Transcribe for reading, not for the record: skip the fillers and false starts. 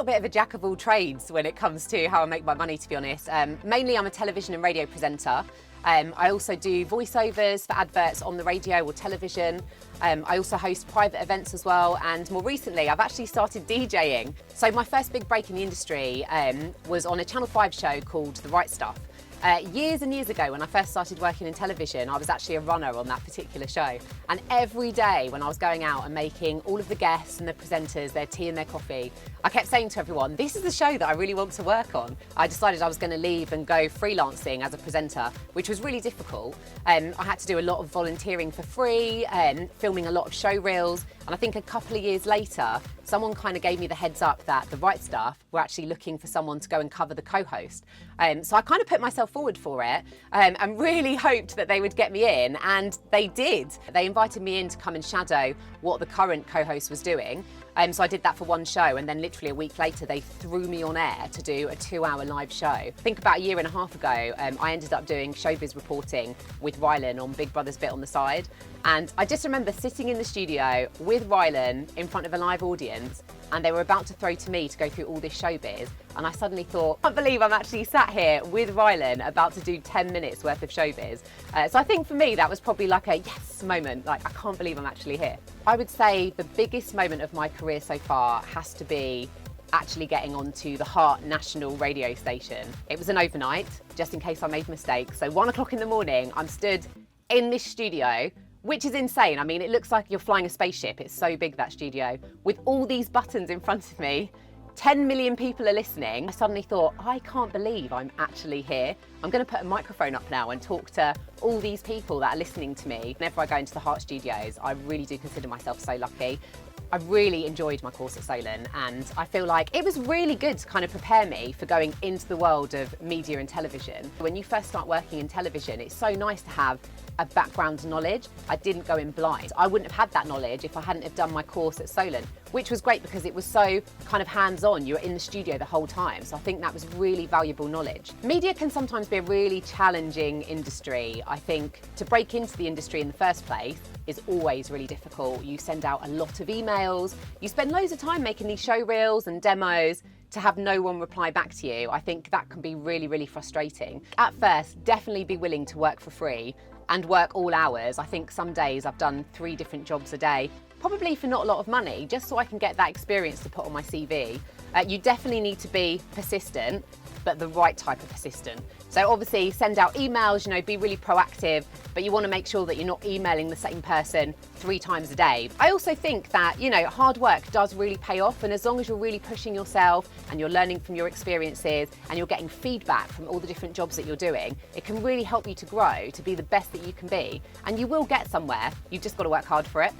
little bit of a jack of all trades when it comes to how I make my money, to be honest. Mainly I'm a television and radio presenter. I also do voiceovers for adverts on the radio or television. I also host private events as well, and more recently I've actually started DJing. So my first big break in the industry was on a Channel 5 show called the Wright Stuff. Years and years ago, when I first started working in television, I was actually a runner on that particular show. And every day when I was going out and making all of the guests and the presenters their tea and their coffee, I kept saying to everyone, this is the show that I really want to work on. I decided I was going to leave and go freelancing as a presenter, which was really difficult. I had to do a lot of volunteering for free, filming a lot of show reels. And I think a couple of years later, someone kind of gave me the heads up that the Wright Stuff were actually looking for someone to go and cover the co-host. So I kind of put myself forward for it and really hoped that they would get me in, and they did. They invited me in to come and shadow what the current co-host was doing. So I did that for one show, and then literally a week later they threw me on air to do a 2-hour live show. I think about a year and a half ago, I ended up doing showbiz reporting with Rylan on Big Brother's Bit on the Side. And I just remember sitting in the studio with Rylan in front of a live audience, and they were about to throw to me to go through all this showbiz. And I suddenly thought, I can't believe I'm actually sat here with Rylan about to do 10 minutes worth of showbiz. So I think for me, that was probably like a yes moment, like I can't believe I'm actually here. I would say the biggest moment of my career so far has to be actually getting onto the Heart National radio station. It was an overnight, just in case I made mistakes. So 1 o'clock in the morning, I'm stood in this studio, which is insane. I mean, it looks like you're flying a spaceship. It's so big, that studio, with all these buttons in front of me. 10 million people are listening. I suddenly thought, I can't believe I'm actually here. I'm going to put a microphone up now and talk to all these people that are listening to me. Whenever I go into the Heart Studios, I really do consider myself so lucky. I really enjoyed my course at Solent, and I feel like it was really good to kind of prepare me for going into the world of media and television. When you first start working in television, it's so nice to have a background knowledge. I didn't go in blind. I wouldn't have had that knowledge if I hadn't have done my course at Solent, which was great because it was so kind of hands-on. You were in the studio the whole time. So I think that was really valuable knowledge. Media can sometimes be a really challenging industry. I think to break into the industry in the first place is always really difficult. You send out a lot of emails. You spend loads of time making these show reels and demos to have no one reply back to you. I think that can be really, really frustrating. At first, definitely be willing to work for free and work all hours. I think some days I've done 3 different jobs a day, probably for not a lot of money, just so I can get that experience to put on my CV. You definitely need to be persistent, but the right type of persistent. So obviously send out emails, you know, be really proactive, but you want to make sure that you're not emailing the same person 3 times a day. I also think that, you know, hard work does really pay off, and as long as you're really pushing yourself and you're learning from your experiences and you're getting feedback from all the different jobs that you're doing, it can really help you to grow, to be the best that you can be. And you will get somewhere, you've just got to work hard for it.